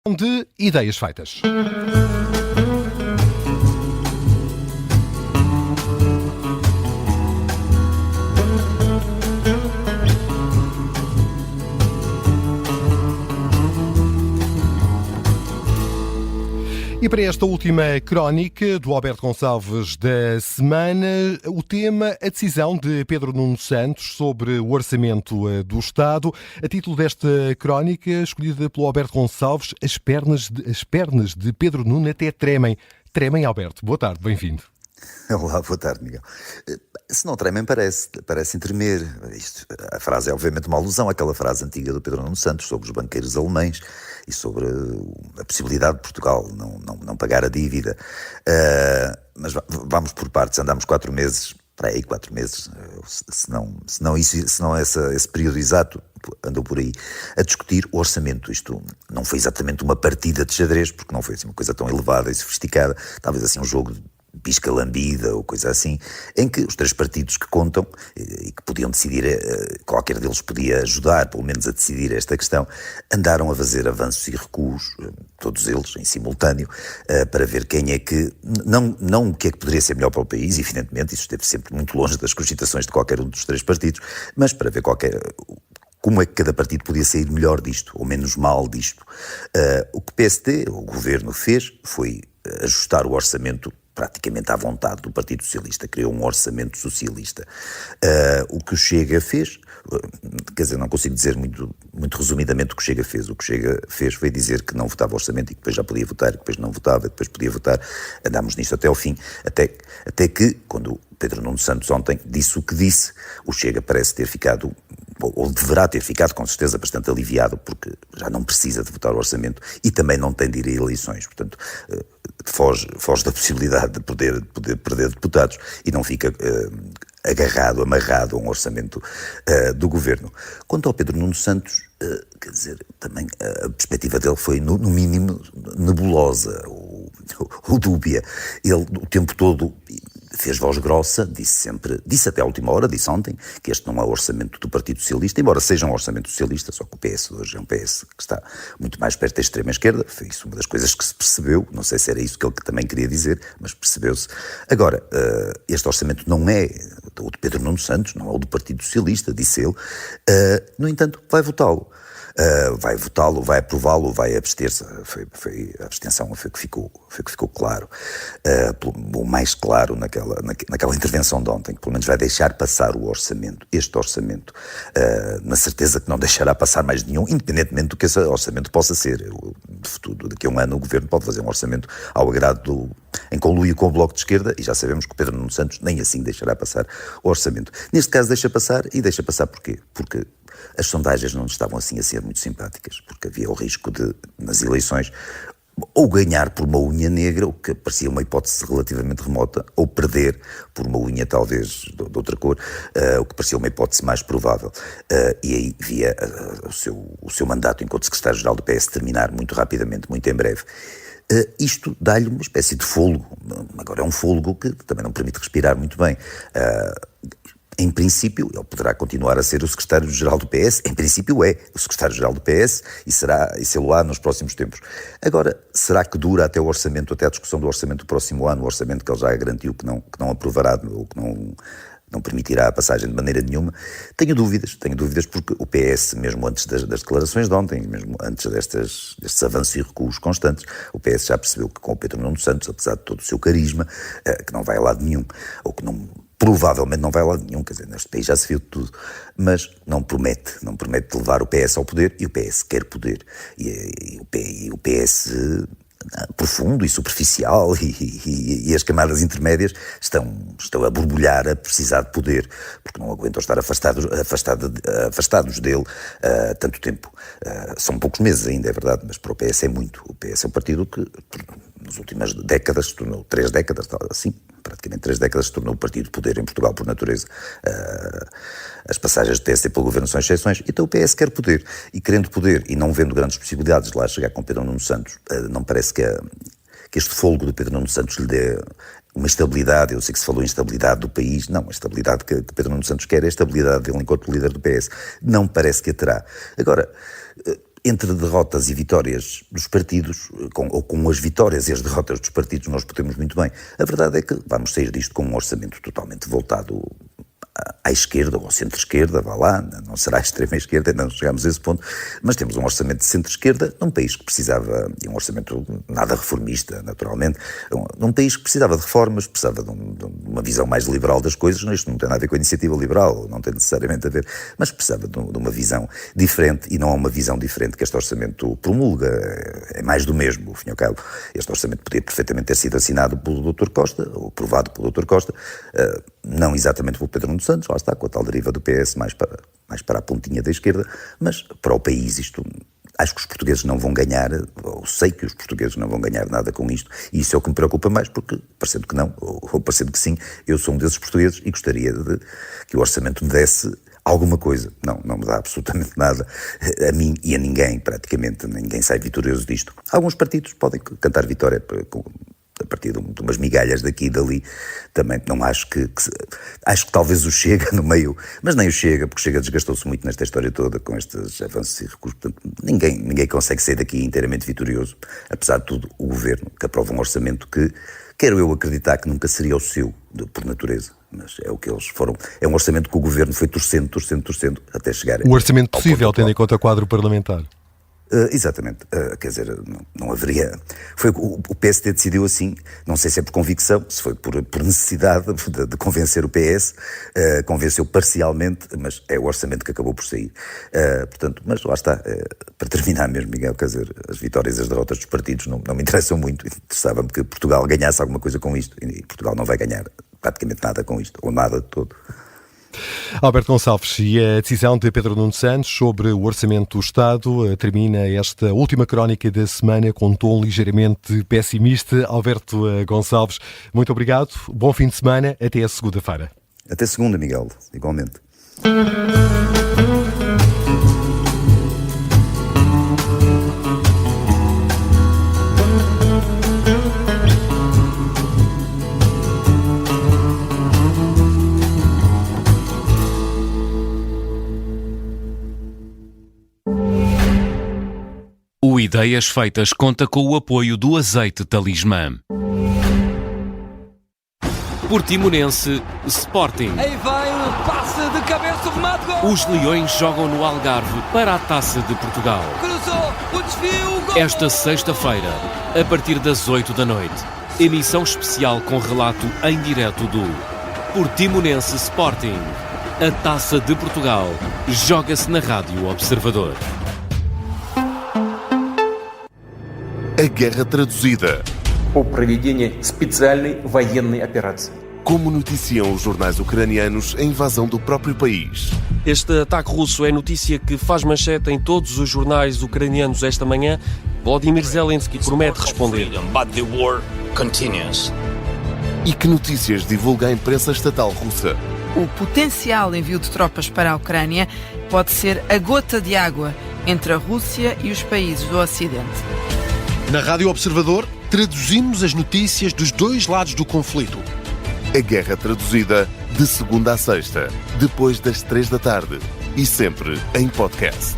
De ideias feitas. E para esta última crónica do Alberto Gonçalves da semana, o tema, a decisão de Pedro Nuno Santos sobre o orçamento do Estado. A título desta crónica, escolhida pelo Alberto Gonçalves, as pernas de Pedro Nuno até tremem. Tremem, Alberto. Boa tarde, bem-vindo. Olá, boa tarde, Miguel. Se não tremem, parecem tremer. A frase é obviamente uma alusão àquela frase antiga do Pedro Nuno Santos sobre os banqueiros alemães e sobre a possibilidade de Portugal não pagar a dívida. Mas vamos por partes, andamos 4 meses, se não esse período exato, andou por aí a discutir o orçamento. Isto não foi exatamente uma partida de xadrez, porque não foi assim uma coisa tão elevada e sofisticada, talvez assim um jogo de pisca-lambida ou coisa assim, em que os 3 partidos que contam e que podiam decidir, qualquer deles podia ajudar, pelo menos a decidir esta questão, andaram a fazer avanços e recuos, todos eles em simultâneo, para ver quem é que, não o que é que poderia ser melhor para o país, evidentemente, isso esteve sempre muito longe das cogitações de qualquer um dos 3 partidos, mas para ver como é que cada partido podia sair melhor disto, ou menos mal disto. O que o PSD, o governo, fez foi ajustar o orçamento praticamente à vontade do Partido Socialista, criou um orçamento socialista. O que o Chega fez, quer dizer, não consigo dizer muito resumidamente o que o Chega fez. O que o Chega fez foi dizer que não votava orçamento e que depois já podia votar, e que depois não votava, e depois podia votar. Andámos nisto até ao fim, até que, quando o Pedro Nuno Santos ontem disse o que disse, o Chega parece ter ficado, ou deverá ter ficado com certeza bastante aliviado, porque já não precisa de votar o orçamento e também não tem de ir a eleições, portanto foge da possibilidade de poder perder deputados e não fica amarrado a um orçamento do governo. Quanto ao Pedro Nuno Santos, quer dizer, também a perspectiva dele foi no mínimo nebulosa ou dúbia. Ele o tempo todo fez voz grossa, disse até à última hora, disse ontem, que este não é o orçamento do Partido Socialista, embora seja um orçamento socialista, só que o PS hoje é um PS que está muito mais perto da extrema-esquerda, foi isso uma das coisas que se percebeu, não sei se era isso que ele também queria dizer, mas percebeu-se. Agora, este orçamento não é o de Pedro Nuno Santos, não é o do Partido Socialista, disse ele, no entanto, vai votá-lo. Vai votá-lo, vai aprová-lo, vai abster-se. A abstenção foi o que ficou claro, o mais claro naquela intervenção de ontem, que pelo menos vai deixar passar o orçamento, este orçamento, na certeza que não deixará passar mais nenhum, independentemente do que esse orçamento possa ser. De futuro, daqui a um ano o Governo pode fazer um orçamento ao agrado em conluio com o Bloco de Esquerda, e já sabemos que o Pedro Nuno Santos nem assim deixará passar o orçamento. Neste caso deixa passar porquê? Porque as sondagens não estavam assim a ser muito simpáticas, porque havia o risco de, nas eleições, ou ganhar por uma unha negra, o que parecia uma hipótese relativamente remota, ou perder por uma unha talvez de outra cor, o que parecia uma hipótese mais provável. E aí via o seu mandato enquanto secretário-geral do PS terminar muito rapidamente, muito em breve. Isto dá-lhe uma espécie de fôlego, agora é um fôlego que também não permite respirar muito bem. Em princípio, ele poderá continuar a ser o secretário-geral do PS, em princípio é o secretário-geral do PS e será nos próximos tempos. Agora, será que dura até o orçamento, até a discussão do orçamento do próximo ano, o orçamento que ele já garantiu que não aprovará ou que não permitirá a passagem de maneira nenhuma? Tenho dúvidas porque o PS, mesmo antes das declarações de ontem, mesmo antes destes avanços e recuos constantes, o PS já percebeu que com o Pedro Nuno Santos, apesar de todo o seu carisma, que não vai a lado nenhum, ou que provavelmente não vai a lado nenhum, quer dizer, neste país já se viu de tudo, mas não promete levar o PS ao poder, e o PS quer poder, e o PS profundo e superficial e as camadas intermédias estão a borbulhar, a precisar de poder, porque não aguentam estar afastados dele tanto tempo. São poucos meses ainda, é verdade, mas para o PS é muito. O PS é um partido que nas últimas décadas se tornou, 3 décadas, assim, praticamente 3 décadas se tornou o partido de poder em Portugal por natureza. As passagens do PSD pelo governo são exceções, então o PS quer poder, e querendo poder e não vendo grandes possibilidades de lá chegar com Pedro Nuno Santos, não parece que este fôlego do Pedro Nuno Santos lhe dê uma estabilidade. Eu sei que se falou em estabilidade do país, não, a estabilidade que Pedro Nuno Santos quer é a estabilidade dele enquanto líder do PS, não parece que a terá. Agora, entre derrotas e vitórias dos partidos, ou com as vitórias e as derrotas dos partidos, nós podemos muito bem. A verdade é que vamos sair disto com um orçamento totalmente voltado à esquerda ou à centro-esquerda, vá lá, não será a extrema-esquerda, ainda não chegamos a esse ponto, mas temos um orçamento de centro-esquerda num país que precisava, e um orçamento nada reformista, naturalmente, num país que precisava de reformas, precisava de uma visão mais liberal das coisas. Isto não tem nada a ver com a iniciativa liberal, não tem necessariamente a ver, mas precisava de uma visão diferente, e não há uma visão diferente que este orçamento promulga, é mais do mesmo, ao fim e ao cabo. Este orçamento podia perfeitamente ter sido assinado pelo Dr. Costa, ou aprovado pelo Dr. Costa, não exatamente pelo Pedro Nuno Santos, lá está, com a tal deriva do PS mais para a pontinha da esquerda, mas para o país isto, acho que os portugueses não vão ganhar, ou sei que os portugueses não vão ganhar nada com isto, e isso é o que me preocupa mais, porque, parecendo que não, ou parecendo que sim, eu sou um desses portugueses e gostaria que o orçamento me desse alguma coisa. Não me dá absolutamente nada, a mim e a ninguém, praticamente, ninguém sai vitorioso disto. Alguns partidos podem cantar vitória a partir de umas migalhas daqui e dali, também não acho que acho que talvez o Chega no meio, mas nem o Chega, porque o Chega desgastou-se muito nesta história toda com estes avanços e recursos. Portanto, ninguém consegue sair daqui inteiramente vitorioso. Apesar de tudo, o Governo, que aprova um orçamento que, quero eu acreditar que nunca seria o seu, por natureza, mas é o que eles foram. É um orçamento que o Governo foi torcendo, até chegar o orçamento possível, tendo em conta o quadro parlamentar. Exatamente, quer dizer, não haveria. Foi o PSD decidiu assim, não sei se é por convicção, se foi por necessidade de convencer o PS, convenceu parcialmente, mas é o orçamento que acabou por sair. Portanto, mas lá está, para terminar mesmo, Miguel, quer dizer, as vitórias e as derrotas dos partidos não me interessam muito. Interessava-me que Portugal ganhasse alguma coisa com isto, e Portugal não vai ganhar praticamente nada com isto, ou nada de todo. Alberto Gonçalves, e a decisão de Pedro Nuno Santos sobre o orçamento do Estado termina esta última crónica da semana com um tom ligeiramente pessimista. Alberto Gonçalves, muito obrigado, bom fim de semana, até a segunda-feira. Até segunda, Miguel, igualmente. O Ideias Feitas conta com o apoio do Azeite Talismã. Portimonense Sporting. Aí vai o passe de cabeça, o remate, gol! Os Leões jogam no Algarve para a Taça de Portugal. Cruzou, o desvio, o gol! Esta sexta-feira, a partir das 8 da noite, emissão especial com relato em direto do Portimonense Sporting. A Taça de Portugal joga-se na Rádio Observador. A Guerra Traduzida. О проведении специальной военной операции. Como noticiam os jornais ucranianos a invasão do próprio país. Este ataque russo é notícia que faz manchete em todos os jornais ucranianos esta manhã. Volodymyr Zelensky promete responder. But the war continues. E que notícias divulga a imprensa estatal russa? O potencial envio de tropas para a Ucrânia pode ser a gota de água entre a Rússia e os países do Ocidente. Na Rádio Observador, traduzimos as notícias dos dois lados do conflito. A Guerra Traduzida, de segunda a sexta, depois das 3 da tarde. E sempre em podcast.